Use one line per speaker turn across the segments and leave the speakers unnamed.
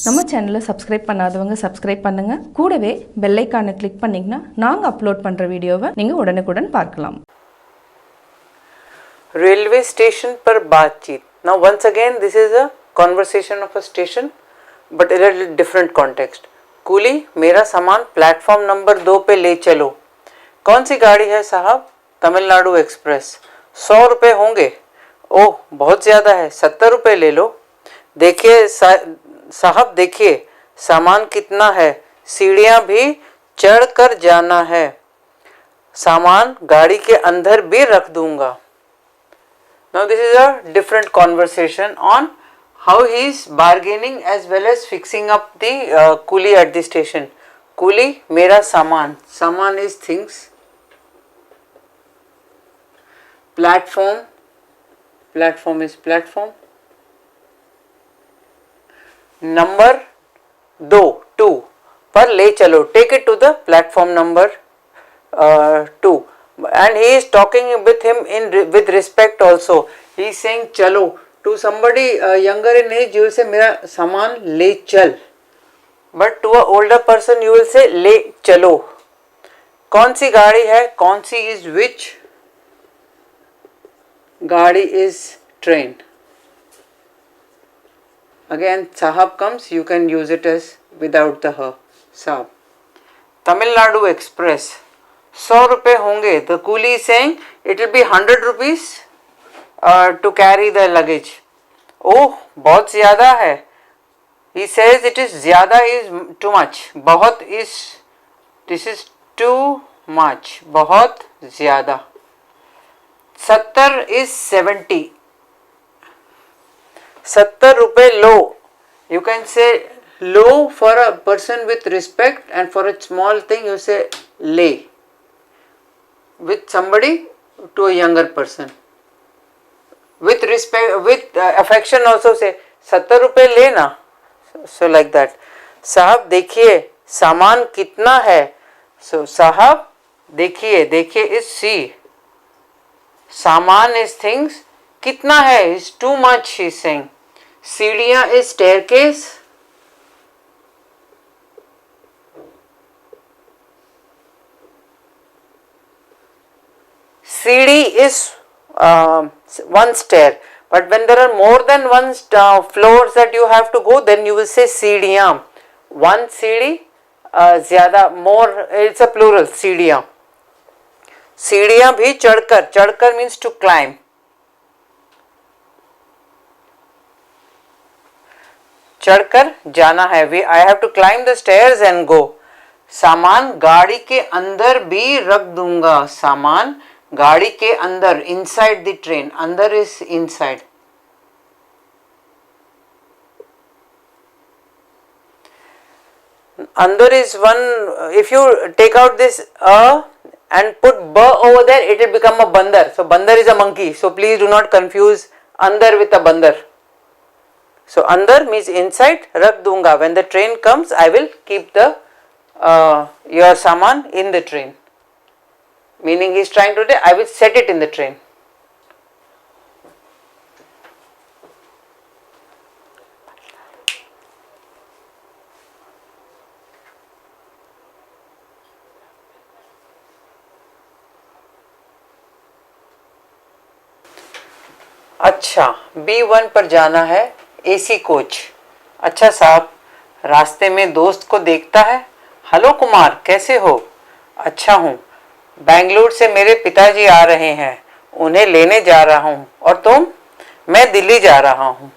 நம்ம சேனலை சப்ஸ்கிரைப் பண்ணாதவங்க சப்ஸ்கிரைப் பண்ணுங்க, கூடவே பெல் ஐகானை கிளிக் பண்ணீங்கன்னா நாங்க அப்லோட் பண்ற வீடியோவை நீங்க உடனுக்குடன் பார்க்கலாம்.
रेलवे स्टेशन पर बातचीत. Now once again this is a conversation of a station but in a different context. Coolie, मेरा सामान प्लेटफॉर्म नंबर 2 पे ले चलो. कौन सी गाड़ी है साहब? तमिलनाडु एक्सप्रेस. 100 रुपये होंगे. ओह बहुत ज़्यादा है, 70 रुपये ले लो. देखिए साहब देखिए सामान कितना है, सीढ़ियाँ भी चढ़ कर जाना है. सामान गाड़ी के अंदर भी रख दूंगा. Now this is a different conversation on how he is bargaining as well as fixing up the coolie at the station. Coolie, मेरा सामान. सामान is things. Platform. Platform is platform. Number 2 पर ले चलो. Take it to the platform number 2. And he is talking with him with respect also. He is saying chalo to somebody younger in age. You will say मेरा सामान ले चल, but to a older person you will say ले चलो. कौन सी गाड़ी है? कौन सी is which? गाड़ी is train. Again साहब comes, you can use it as without the her. साहब. तमिलनाडु एक्सप्रेस. 100 रुपये होंगे. The coolie is saying it will be 100 rupees to carry the luggage. ओह बहुत ज़्यादा है. He says it is ज़्यादा is too much. बहुत is this is too much. बहुत ज़्यादा. 70 is 70. 70 रुपये लो. You can say low for a person with respect, and for a small thing you say ले. With somebody to a younger person with respect, with affection also say 70 रुपये लेना. So like that. साहब देखिए सामान कितना है. So साहब देखिए, देखिए is see. सामान is things. कितना है is too much he is saying. सीढ़ियाँ is staircase. सीढ़ी is one stair, but when there are more than one floors that you have to go, then you will say सीढ़ियाँ. One सीढ़ी ज़्यादा more, it's a plural सीढ़ियाँ. सीढ़ियाँ भी चढ़कर. चढ़कर means to climb. चढ़कर जाना है. I have to climb the stairs and go. सामान गाड़ी के अंदर भी रख दूंगा. सामान गाड़ी के अंदर. inside the train. अंदर is inside. अंदर is one. If you take out this and put b over there, it will become a bandar. So bandar is a monkey. So please do not confuse अंदर with a bandar. So अंदर means inside. रख दूंगा. When the train comes, I will keep the your सामान in the train. Meaning he is trying to say I will set it in the train. अच्छा B1 पर जाना है. AC coach. अच्छा साहब रास्ते में दोस्त को देखता है. हेलो कुमार कैसे हो? अच्छा हूँ. बेंगलुरु से मेरे पिताजी आ रहे हैं, उन्हें लेने जा रहा हूँ. और तुम? मैं दिल्ली जा रहा हूँ.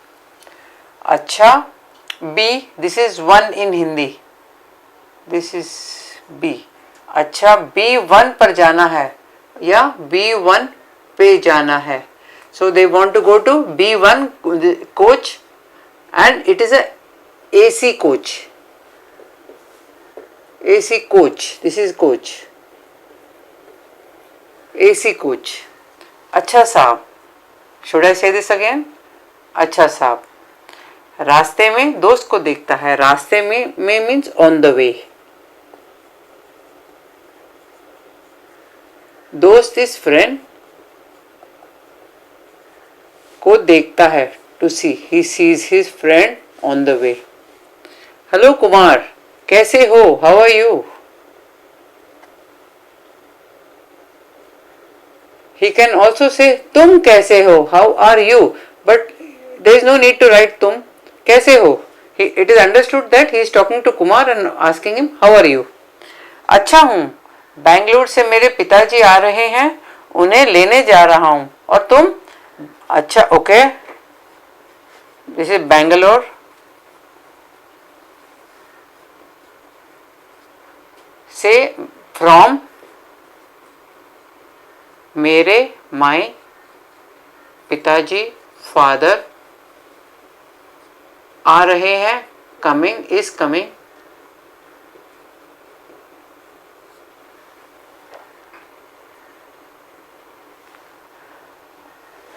अच्छा B, this is 1 in Hindi. This is B. अच्छा B1 पर जाना है या B1 पे जाना है. So they want to go to B1 coach and it is a AC coach. AC coach. This is coach. AC coach. अच्छा साहब. Should I say this again? अच्छा साहब. रास्ते में दोस्त को देखता है. रास्ते में means on the way. दोस्त is friend. को देखता है. To see. He sees his friend on the way. Hello Kumar, कैसे हो? How are you? He can also say तुम कैसे हो? How are you? But there is no need to write तुम कैसे हो. It is understood that he is talking to Kumar and asking him how are you. अच्छा हूँ, बैंगलोर से मेरे पिताजी आ रहे हैं, उन्हें लेने जा रहा हूँ. और तुम? अच्छा, ओके. This is Bangalore. से फ्रॉम मेरे माई पिताजी फादर आ रहे हैं, coming is coming.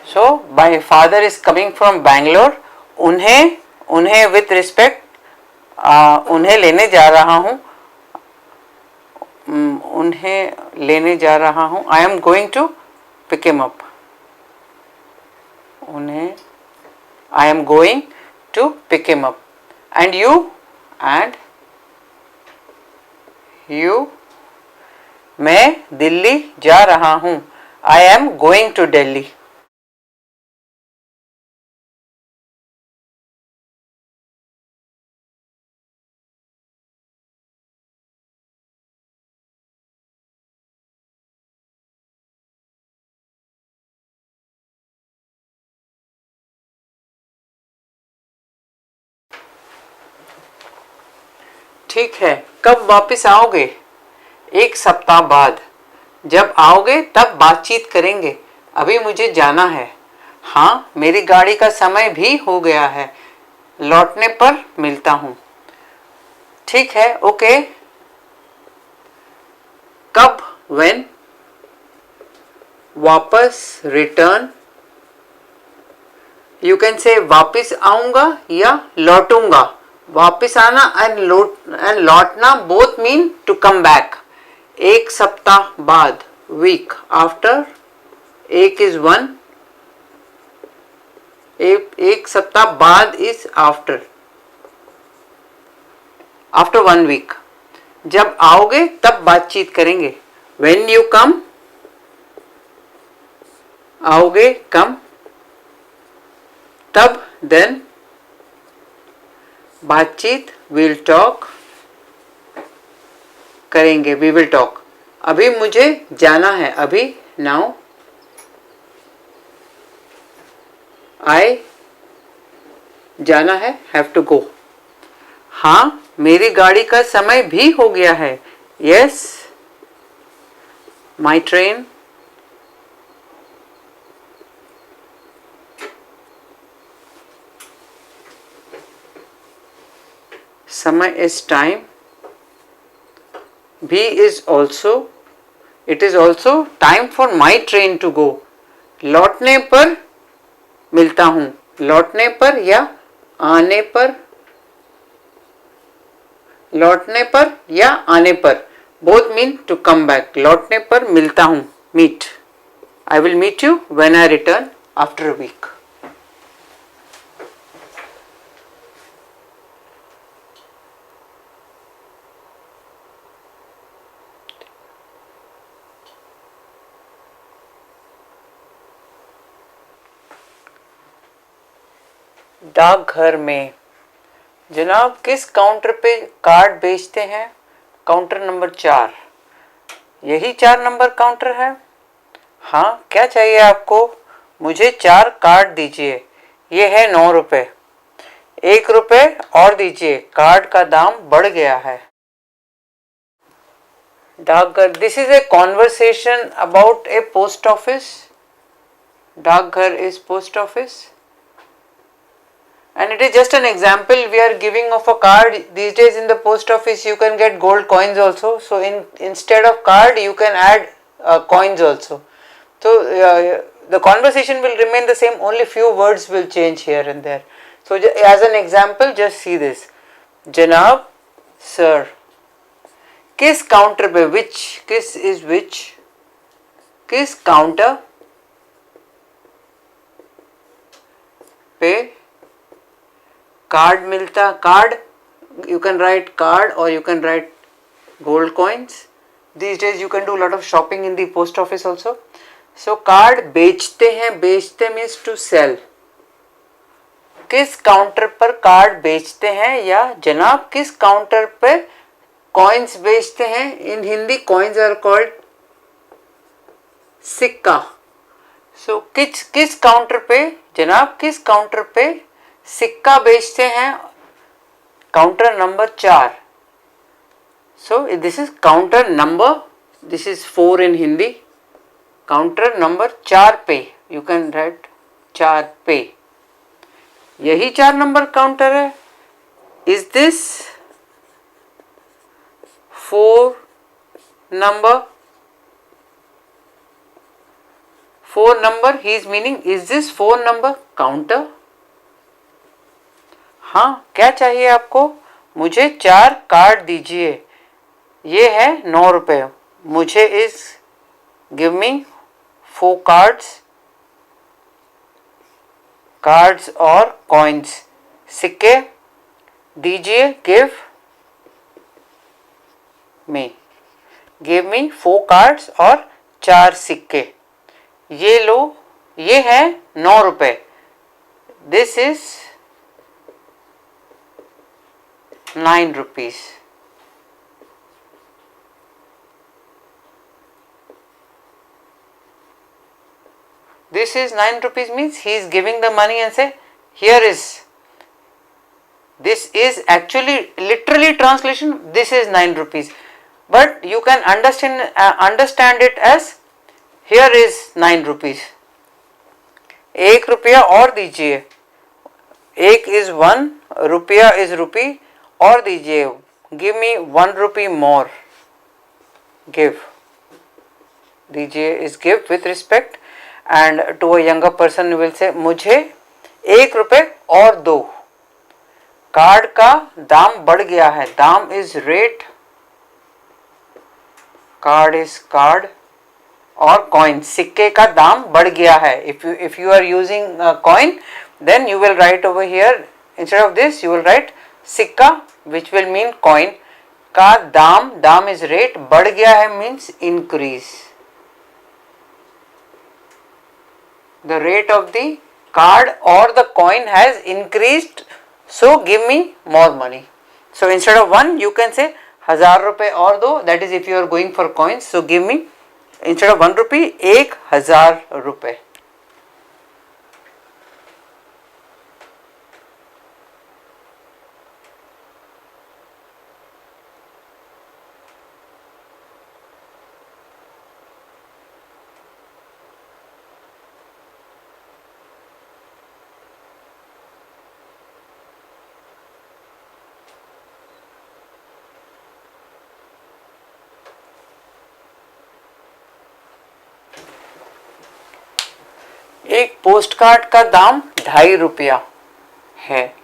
So my father is coming from Bangalore. उन्हें विथ रिस्पेक्ट उन्हें लेने जा रहा हूँ. उन्हें लेने जा रहा हूँ. I am going to pick him up. उन्हें I am going to pick him up. And you मैं दिल्ली जा रहा हूँ. I am going to Delhi. ठीक है, कब वापस आओगे? एक सप्ताह बाद. जब आओगे तब बातचीत करेंगे. अभी मुझे जाना है. हाँ, मेरी गाड़ी का समय भी हो गया है. लौटने पर मिलता हूँ. ठीक है, ओके. कब? व्हेन. वापस, रिटर्न. यू कैन से वापस आऊंगा या लौटूंगा. वापस आना एंड लौटना both mean to come back. एक सप्ताह बाद, वीक आफ्टर. एक इज वन. एक सप्ताह बाद इज आफ्टर. After 1 week. जब आओगे तब बातचीत करेंगे. When you come. आओगे, कम. तब, देन. बातचीत, विल टॉक. करेंगे, वी विल टॉक. अभी मुझे जाना है. अभी, नाउ. आई जाना है, हैव टू गो. हाँ, मेरी गाड़ी का समय भी हो गया है. Yes, my train. समय इज टाइम. भी is also. It is also time for my train to go. लौटने पर मिलता हूं. लौटने पर या आने पर. लौटने पर या आने पर. Both mean to come back. लौटने पर मिलता हूं, meet. I will meet you when I return after a week. डाकघर में. जनाब, किस काउंटर पे कार्ड बेचते हैं? Counter number 4. यही 4 नंबर काउंटर है? हाँ, क्या चाहिए आपको? मुझे 4 कार्ड दीजिए. ये है 9 रुपए. 1 रुपए और दीजिए, कार्ड का दाम बढ़ गया है. डाकघर. This is a conversation about a post office. डाकघर is post office. And it is just an example we are giving of a card. These days in the post office you can get gold coins also. So instead of card you can add coins also. So the conversation will remain the same. Only few words will change here and there. So as an example, just see this. Janab, sir. किस counter पे? which. किस is which. किस counter पे card मिलता. Card You can write card or you can write gold coins. These days you can do a lot of shopping in the post office also. So card बेचते हैं, बेचते means to sell. किस counter पर card बेचते हैं, या जनाब किस काउंटर पर कॉइन्स बेचते हैं. इन हिंदी कॉइन्स आर कॉल्ड सिक्का. सो किस काउंटर पे, जनाब किस काउंटर पे सिक्का बेचते हैं. Counter number 4. So this is counter number, this is 4 in Hindi. Counter number 4 पे, यू कैन राइट 4 पे. यही 4 नंबर काउंटर है. Is this 4 number? 4 number, he is meaning, is this 4 number counter? हाँ, क्या चाहिए आपको. मुझे 4 कार्ड दीजिए. ये है 9 रुपये. मुझे इस गिव मी 4 कार्ड्स और कॉइन्स, सिक्के दीजिए. गिव मी 4 कार्ड्स और 4 सिक्के. ये लो, ये है 9 रुपये. This is 9 rupees. This is 9 rupees means he is giving the money and say, here is. This is actually literally translation, this is 9 rupees. But you can understand it as, here is 9 rupees. 1 रुपया और दीजिए. 1 is 1, रुपया is rupee, और दीजिए. Give me 1 rupee more. Give. दीजिए is give with respect, and to a younger person you will say, मुझे 1 रुपये और दो. कार्ड का दाम बढ़ गया है. दाम is rate, card is card, और कॉइन, सिक्के का दाम बढ़ गया है. If you are using a coin, then you will write over here, instead of this you will write सिक्का, which will mean coin. का दाम is rate, बढ़ गया है means increase. The rate of the card or the coin has increased, so give me more money. So instead of 1 you can say 1000 रुपये और दो. That is if you are going for coins. So give me, instead of 1 rupee, 1000 रुपये. एक post card का दाम 2.5 रुपया है.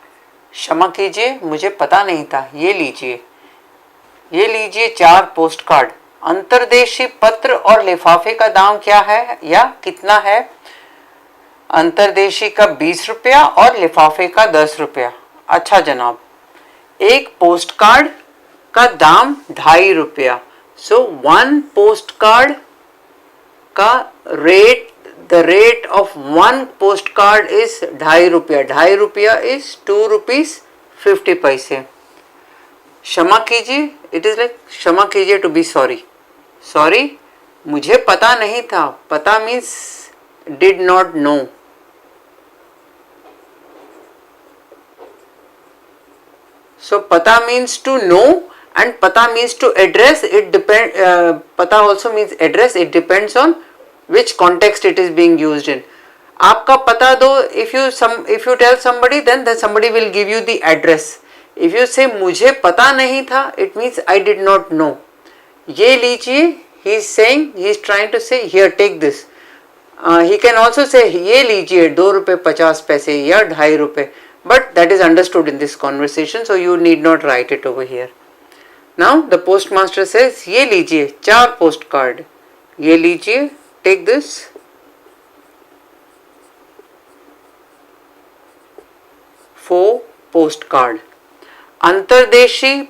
क्षमा कीजिए, मुझे पता नहीं था. ये लीजिए 4 पोस्ट कार्ड. अंतर्देशीय पत्र और लिफाफे का दाम क्या है या कितना है. अंतर्देशीय का 20 रुपया और लिफाफे का 10 रुपया. अच्छा जनाब, एक पोस्ट कार्ड का दाम 2.5 रुपया. सो 1 पोस्ट कार्ड का rate, the rate of 1 postcard is 2.5 रुपया. 2.5 रुपया is 2 rupees 50 पैसे. क्षमा कीजिए, it is like क्षमा कीजिए to be sorry. Sorry, मुझे पता नहीं था. पता means did not know. So pata means to know and pata means to address. It pata also means address. It depends on which context it is being used in. आपका पता दो, if you tell somebody, then somebody will give you the address. If you say मुझे पता नहीं था, it means I did not know. ये लीजिए, he is saying, he is trying to say, here take this. He can also say ये लीजिए 2 रुपये 50 पैसे या 2.5 रुपये. But that is understood in this conversation, so you need not write it over here. Now the postmaster says ये लीजिए 4 post card. ये लीजिए, take this. For postcard. अंतर्देशी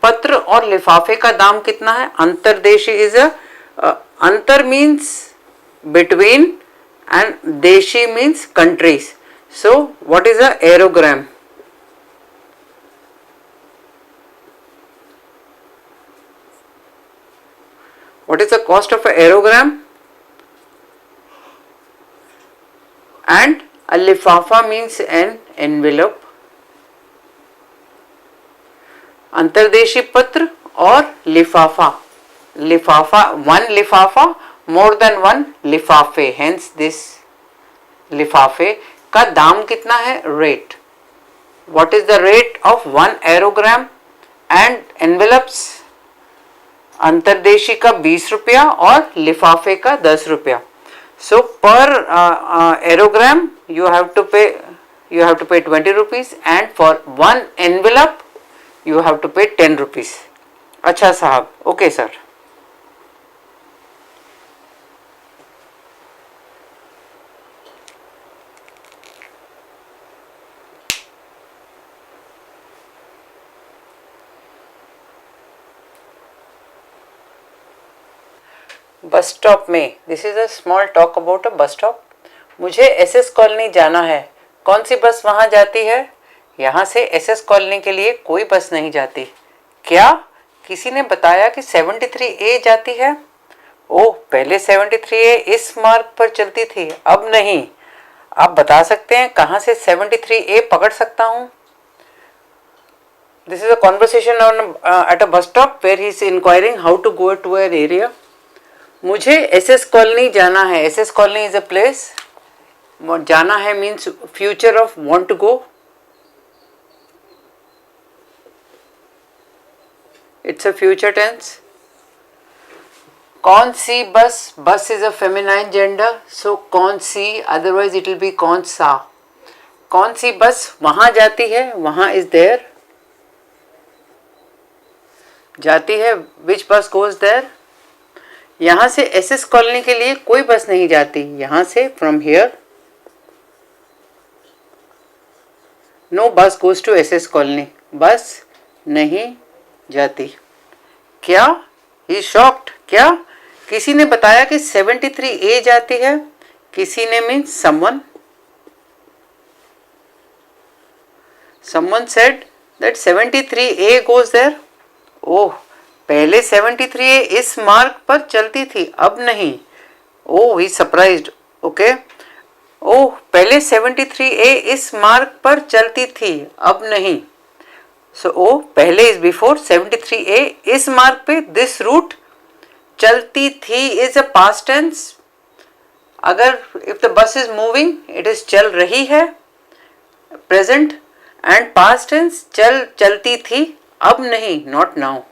पत्र और लिफाफे का दाम कितना है? अंतर्देशी इज अंतर मीन्स बिटवीन एंड देशी means countries. So what is a aerogram? What is the cost of an aerogram? And a lifafa means an envelope. अंतर्देशी पत्र और लिफाफा. लिफाफा, one लिफाफा, more than one लिफाफे. Hence this लिफाफे का दाम कितना है? Rate. What is the rate of one aerogram and envelopes? अंतर्देशी का 20 रुपया और लिफाफे का 10 रुपया. सो पर एरोग्राम you have to pay 20 rupees and for one envelope you have to pay 10 rupees. अच्छा साहब, ओके सर. बस स्टॉप में, this is a small talk about a bus stop. मुझे एसएस कॉलोनी जाना है. कौन सी बस वहां जाती है? यहाँ से एसएस कॉलोनी के लिए कोई बस नहीं जाती. क्या किसी ने बताया कि 73A जाती है? ओह, पहले 73A इस मार्ग पर चलती थी, अब नहीं. आप बता सकते हैं कहाँ से 73A पकड़ सकता हूँ? This is a conversation on at a bus stop where he is inquiring how to go to an area. मुझे एसएस कॉलोनी जाना है. SS colony is a place. जाना है means future of want to go. It's a future tense. कौन सी bus? Bus is a feminine gender, so कौन सी, otherwise it will be कौन सा. कौन सी बस वहां जाती है? वहां इज देयर. जाती है, विच बस गोज देयर. यहां से एसएस कॉलोनी के लिए कोई बस नहीं जाती. यहां से फ्रॉम हियर नो बस गोज टू एसएस कॉलोनी. बस नहीं जाती. क्या? ही शॉक्ड. क्या किसी ने बताया कि 73A जाती है? किसी ने means someone. Someone said that 73A goes there. Oh, पहले 73A इस मार्ग पर चलती थी, अब नहीं. ओह, ही सरप्राइज्ड. ओके. ओह, पहले 73A इस मार्ग पर चलती थी, अब नहीं. सो ओह, पहले इज बिफोर. 73A इस मार्ग पे, दिस रूट, चलती थी इज अ पास्ट टेंस. अगर if the bus is moving, it is चल रही है, प्रेजेंट. एंड पास्ट टेंस, चलती थी, अब नहीं, नॉट नाउ.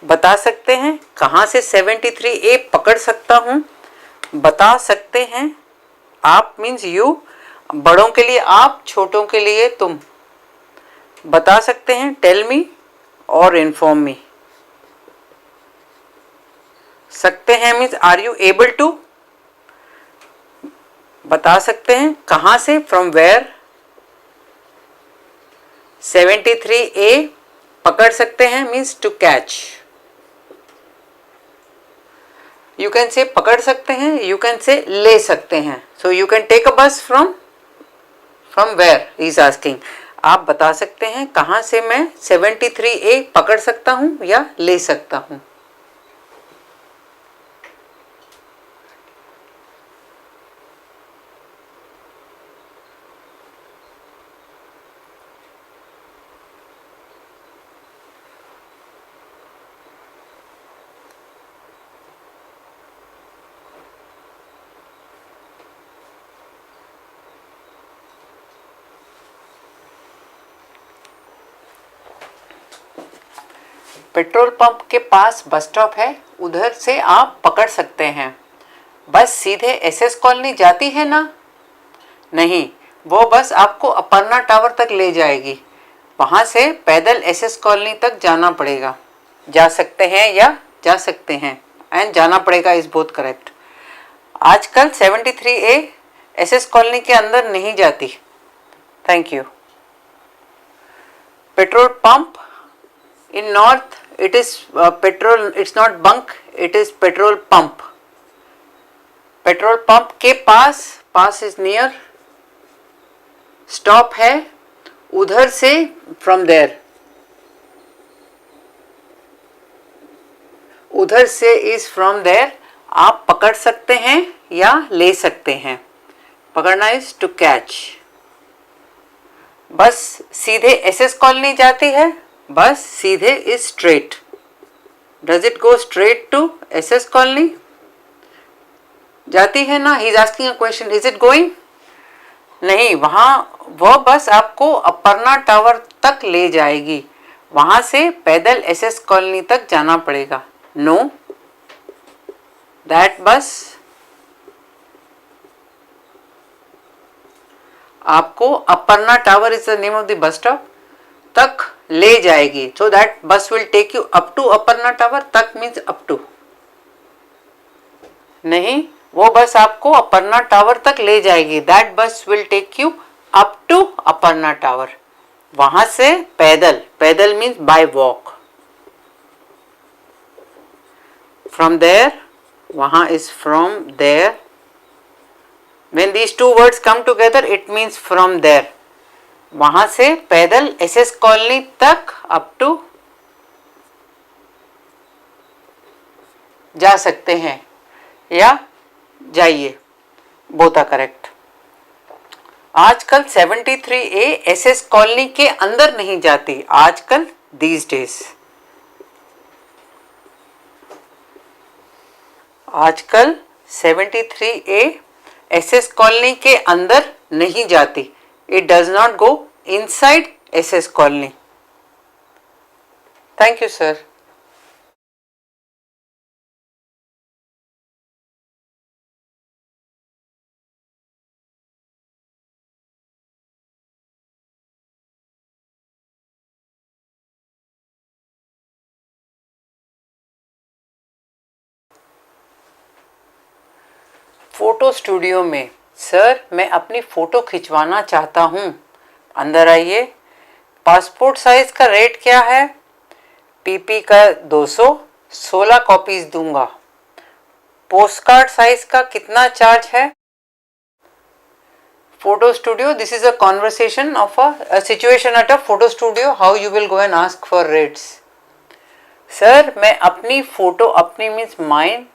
बता सकते हैं कहाँ से 73A पकड़ सकता हूँ? बता सकते हैं. आप मीन्स यू. बड़ों के लिए आप, छोटों के लिए तुम. बता सकते हैं, टेल मी और इन्फॉर्म मी. सकते हैं means are you able to. बता सकते हैं कहाँ से, फ्रॉम वेयर. 73A पकड़ सकते हैं means to catch. You can say पकड़ सकते हैं, यू कैन से ले सकते हैं. So you can take a bus from where he is asking. आप बता सकते हैं कहाँ से मैं 73A पकड़ सकता हूँ या ले सकता हूँ. पेट्रोल पंप के पास बस स्टॉप है, उधर से आप पकड़ सकते हैं. बस सीधे एसएस कॉलोनी जाती है ना? नहीं, वो बस आपको अपर्णा टावर तक ले जाएगी. वहाँ से पैदल एसएस कॉलोनी तक जाना पड़ेगा. जा सकते हैं या जा सकते हैं, एंड जाना पड़ेगा इज बोथ करेक्ट. आजकल 73A एसएस कॉलोनी के अंदर नहीं जाती. Thank you. Petrol pump in north, it is petrol, it's not bunk, it is petrol pump. Petrol pump के पास इज नियर, स्टॉप है, उधर से फ्रॉम देयर, उधर से इज फ्रॉम देयर, आप पकड़ सकते हैं या ले सकते हैं. पकड़ना इज टू कैच. बस सीधे एसएस कॉलोनी जाती है, बस सीधे is straight. Does it go straight to SS colony? जाती है ना. He is asking a question, is it going? नहीं, वहां वह बस आपको अपर्णा टावर तक ले जाएगी, वहां से पैदल एसएस कॉलोनी तक जाना पड़ेगा. नो, दैट बस आपको Aparna tower is the name of the bus stop तक ले जाएगी. So that bus will take you up to Aparna tower. तक मीन्स अप टू. नहीं, वो बस आपको अपर्णा टावर तक ले जाएगी. That bus will take you up to Aparna tower. वहां से पैदल, पैदल means by walk. From there, वहां is from there. When these two words come together it means from there. वहां से पैदल एसएस कॉलोनी तक अप टू जा सकते हैं या जाइए. Both are correct. आजकल 73A एसएस कॉलोनी के अंदर नहीं जाती. आजकल, दीज डेज, आजकल 73A एसएस कॉलोनी के अंदर नहीं जाती. It does not go inside SS colony. Thank you sir. Photo studio में, सर मैं अपनी फ़ोटो खिंचवाना चाहता हूँ. अंदर आइए. पासपोर्ट साइज़ का रेट क्या है? पीपी का 200, 16 कॉपीज़ दूंगा. पोस्टकार्ड साइज़ का कितना चार्ज है? Photo studio, this is a conversation of a situation at a photo studio. How you will go and ask for rates. Sir मैं अपनी फ़ोटो, अपनी मीन्स माइन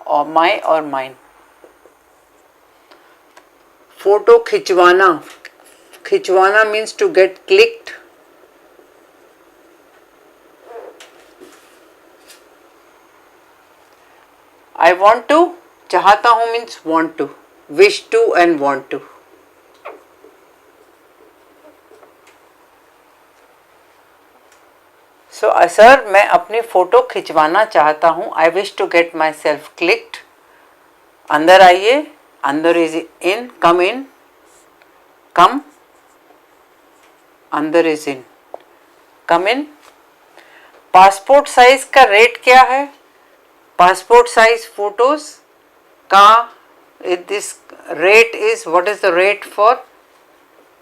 और माई और माइन, फोटो खिंचवाना, खिंचवाना means to get clicked. I want to, चाहता हूं means want to, wish to and want to. So sir मैं अपनी फोटो खिंचवाना चाहता हूं. I wish to get my self clicked. अंदर आइए. अंदर इज इन, कम इन, कम. अंदर is in, come in. Passport size का रेट क्या है? पासपोर्ट साइज फोटोज का this rate is, what is the rate for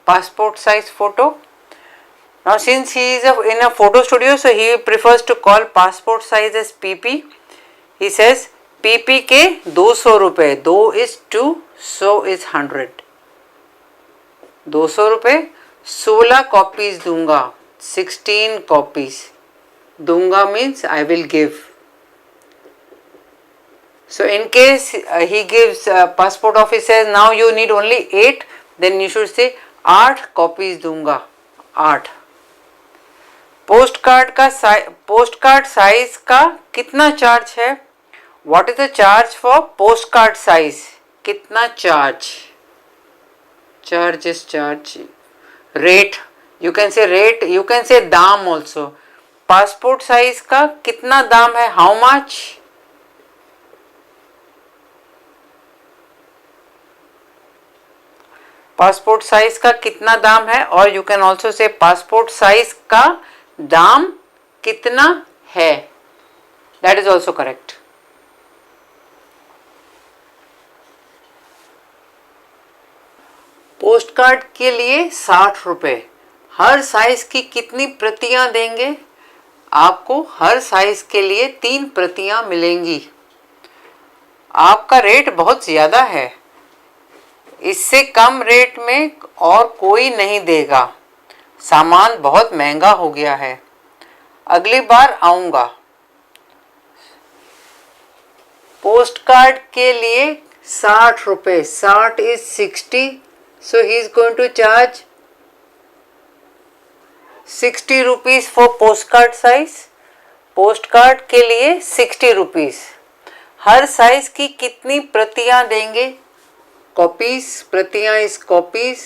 passport size photo? Now since he is in a photo studio, so he prefers to call passport size as PP. He says PP के 200 रुपये. 2 is 2, so is 100. 200 रुपये, 16 copies दूंगा. 16 copies दूंगा means I will give. So in case he gives passport office says now you need only 8, then you should say 8 copies दूंगा. 8. Post card size का कितना charge है? What is the charge for post card size? कितना charge? Charge rate, you can say rate, you can say दाम also. Passport size का कितना दाम है? How much? पासपोर्ट साइज का कितना दाम है? और यू कैन ऑल्सो से पासपोर्ट साइज का दाम कितना है. That is also correct. Post card के लिए 60 रुपये। हर साइज की कितनी प्रतियां देंगे? आपको हर साइज के लिए 3 प्रतियां मिलेंगी। आपका रेट बहुत ज़्यादा है, इससे कम रेट में और कोई नहीं देगा। सामान बहुत महंगा हो गया है, अगली बार आऊँगा। पोस्ट कार्ड के लिए 60 रुपये, 60 is 60, so he is going to charge 60 rupees for postcard size. Post card के लिए 60 रुपीज़। हर साइज की कितनी प्रतियां देंगे? कॉपीज, प्रतियां is copies.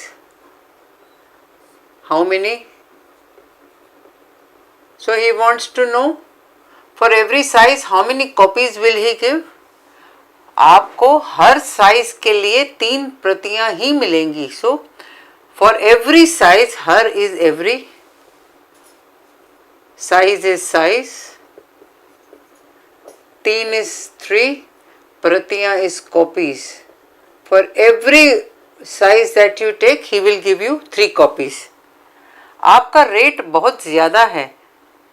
How many? So he wants to know for every size how many copies will he give? आपको हर size के लिए 3 प्रतियां ही मिलेंगी। So for every size, her is every, size is size, 3 is 3, प्रतियां is copies. For every size that you take, he will give you 3 copies. आपका rate बहुत ज़्यादा है।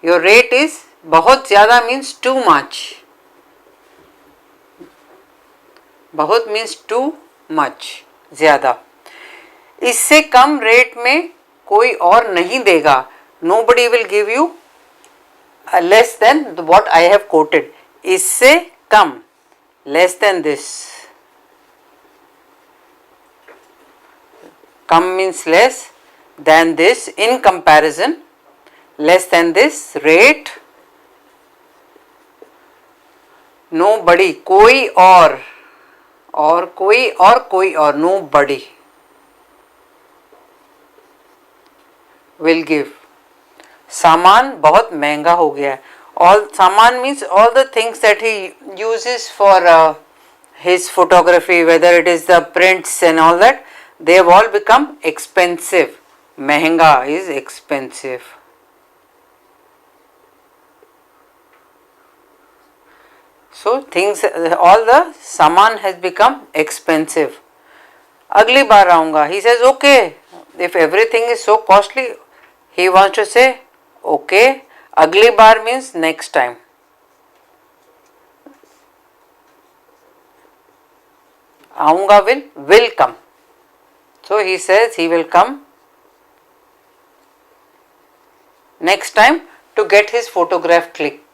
Your rate is, बहुत ज़्यादा means too much. बहुत means too much, ज़्यादा। इससे कम रेट में कोई और नहीं देगा। Nobody will give you less than what I have quoted. इससे कम, less than this. Come means less than this, in comparison, less than this rate. Nobody, कोई और कोई और nobody will give. सामान बहुत महंगा हो गया है। All सामान means all the things that he uses for his photography, whether it is the prints and all that, they have all become expensive. महंगा is expensive. So things, all the सामान has become expensive. अगली बार आऊँगा. He says okay. If everything is so costly, he wants to say okay. अगली बार means next time. आऊँगा will come. So he says he will come next time to get his photograph clicked.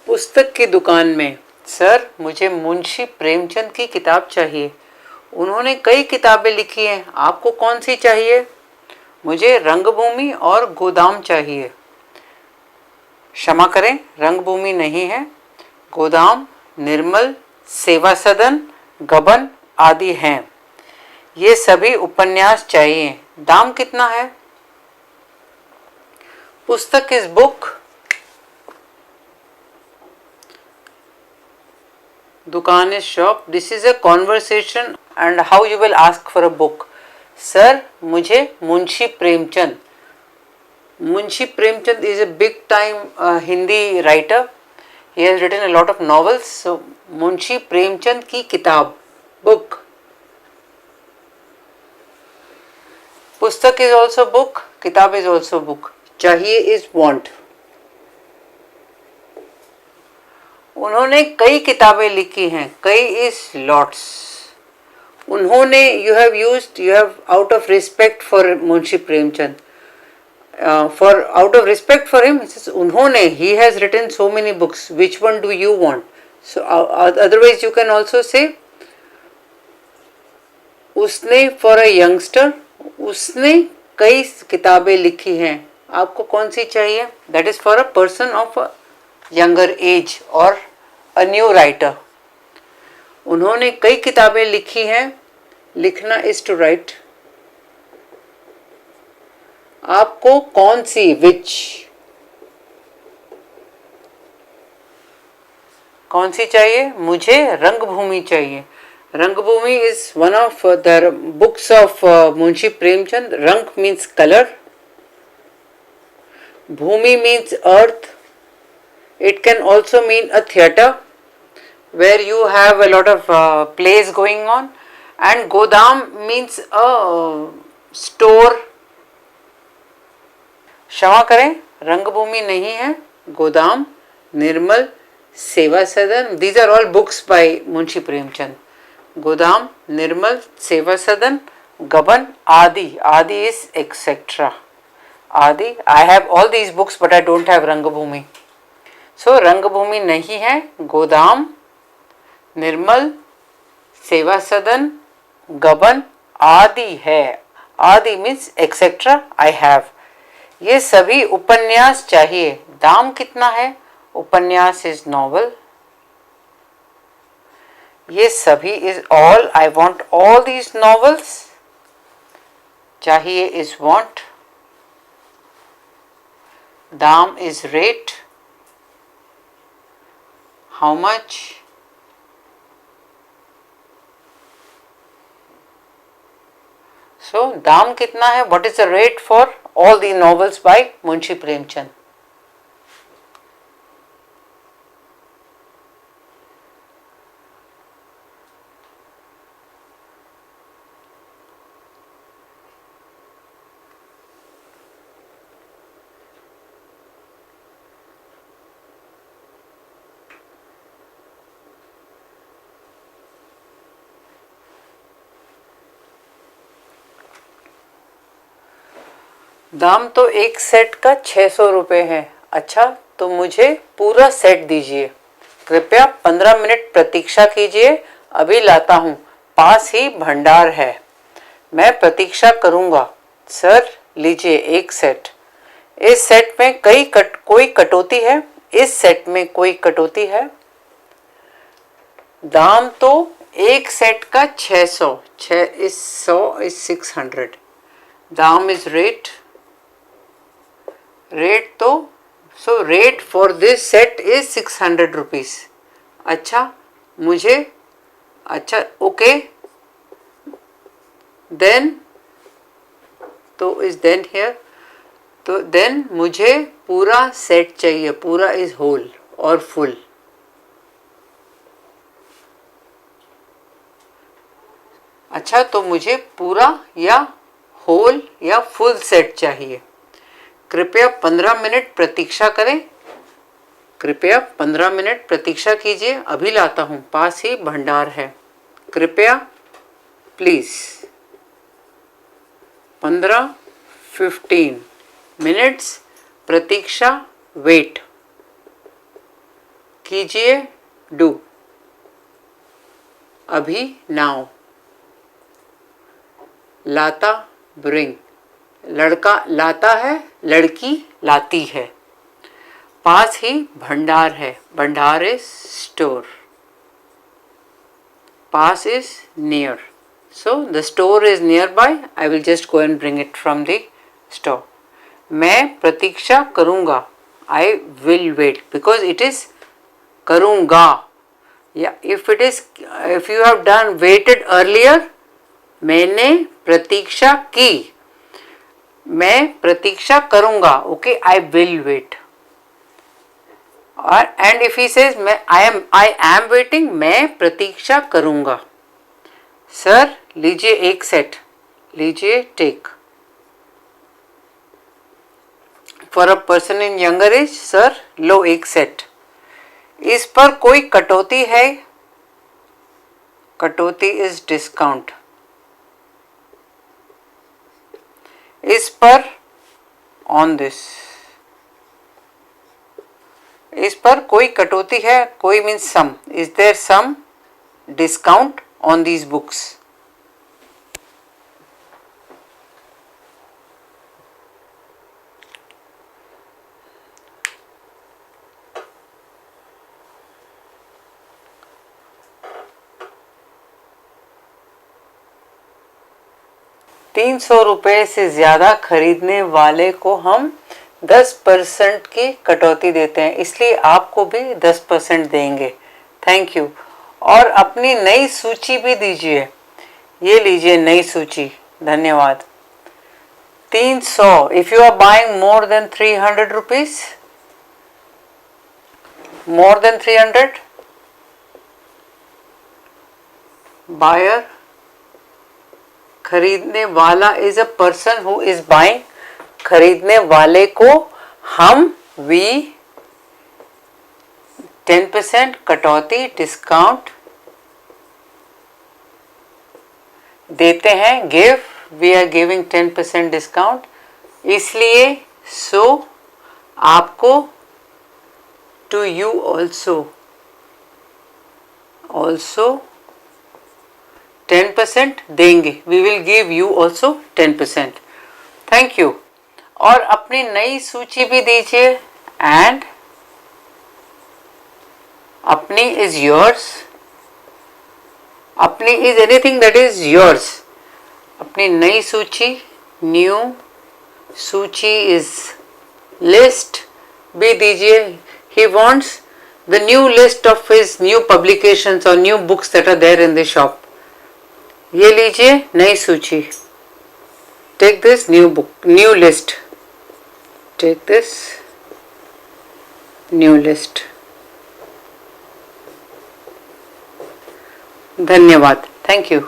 पुस्तक की दुकान में, sir मुझे मुंशी प्रेमचंद की किताब चाहिए। उन्होंने कई किताबें लिखी हैं, आपको कौन सी चाहिए? मुझे रंगभूमि और गोदाम चाहिए। क्षमा करें, रंगभूमि नहीं है, गोदाम, निर्मल, सेवा सदन, गबन आदि हैं। ये सभी उपन्यास चाहिए। दाम कितना है? पुस्तक इस बुक, दुकान is shop. This is a conversation and how you will ask for a book. Sir, मुझे Munshi Premchand. Munshi Premchand is a big time Hindi writer. He has written a lot of novels. So Munshi Premchand की किताब, book. पुस्तक is also book, किताब is also book. चाहिए is want. उन्होंने कई किताबें लिखी हैं, कई इज लॉट्स। उन्होंने, you have out of respect for Munshi Premchand, for out of respect for him, उन्होंने, he has written so many books, which one do you want? So otherwise you can also say उसने, for a youngster, उसने कई किताबें लिखी हैं, आपको कौन सी चाहिए? That is for a person of younger age और अ न्यू राइटर। उन्होंने कई किताबें लिखी हैं, लिखना इज टू राइट। आपको कौन सी, विच, कौन सी चाहिए? मुझे रंगभूमि चाहिए. Rangbhoomi is one of the books of Munshi Premchand. रंग मीन्स कलर, भूमि means earth. It can also mean a theater where you have a lot of plays going on, and Godam means a store. क्षमा करें, रंगभूमि नहीं है, गोदाम, निर्मल, सेवा सदन. These are all books by Munshi Premchand. गोदाम, निर्मल, सेवा सदन, गबन, आदि. आदि is etc. आदि. I have all these books but I don't have रंगभूमि. सो रंगभूमि नहीं है, गोदाम, निर्मल, सेवा सदन, गबन, आदि है. आदि मीन्स एक्सेट्रा. I have. ये सभी उपन्यास चाहिए. दाम कितना है? उपन्यास इज नॉवल. ये सभी is all. I want all these novels. चाहिए इज वॉन्ट. दाम is rate. How much? So दाम कितना है? What is the rate for all the novels by Munshi Premchand? दाम तो एक सेट का 600 रुपये है. अच्छा, तो मुझे पूरा सेट दीजिए. कृपया 15 मिनट प्रतीक्षा कीजिए, अभी लाता हूँ, पास ही भंडार है. मैं प्रतीक्षा करूँगा. सर लीजिए एक सेट. इस सेट में कोई कटौती है? इस सेट में कोई कटौती है? दाम तो एक सेट का 600. 6 is 100 is 600. दाम इज रेट. रेट तो so rate for this set is 600 rupees. अच्छा मुझे, अच्छा ओके, देन तो इज देन हियर. तो देन मुझे पूरा सेट चाहिए. पूरा इज होल और फुल. अच्छा, तो मुझे पूरा या होल या फुल सेट चाहिए. कृपया 15 मिनट प्रतीक्षा करें. कृपया 15 मिनट प्रतीक्षा कीजिए, अभी लाता हूँ, पास ही भंडार है. कृपया प्लीज 15 मिनट्स प्रतीक्षा, वेट कीजिए, डू, अभी, नाउ. लाता, ब्रिंग. लड़का लाता है, लड़की लाती है. पास ही भंडार है. भंडार इज स्टोर. पास is near. So the store is nearby. I will just go and bring it from the store. मैं प्रतीक्षा करूँगा. I will wait, because it is करूँगा. या if you have done waited earlier, मैंने प्रतीक्षा की. मैं प्रतीक्षा करूंगा. Okay, I will wait. और and if he says I am waiting, मैं प्रतीक्षा करूंगा. सर लीजिए एक सेट. लीजिए, take. For a person in younger age, sir लो एक सेट. इस पर कोई कटौती है? कटौती इज डिस्काउंट. इस पर, ऑन दिस. इस पर कोई कटौती है? कोई means some. Is there some discount on these books? 300 रुपये से ज़्यादा खरीदने वाले को हम 10% की कटौती देते हैं, इसलिए आपको भी 10% देंगे। Thank you. और अपनी नई सूची भी दीजिए। ये लीजिए नई सूची। धन्यवाद। 300। If you are buying more than 300 rupees, more than 300, buyer, खरीदने वाला is a person who is buying, खरीदने वाले को हम we 10% कटौती डिस्काउंट देते हैं। give, we are giving 10% discount, इसलिए so आपको to you also 10% देंगे। We will give you also 10%. Thank you. और अपनी नई सूची भी दीजिए। and अपनी is yours, अपनी is anything that is yours। अपनी नई सूची, न्यू सूची is list भी दीजिए। He wants the new list of his new publications or new books that are there in the shop. ये लीजिए नई सूची। Take this new book, new list. Take this new list. धन्यवाद। Thank you.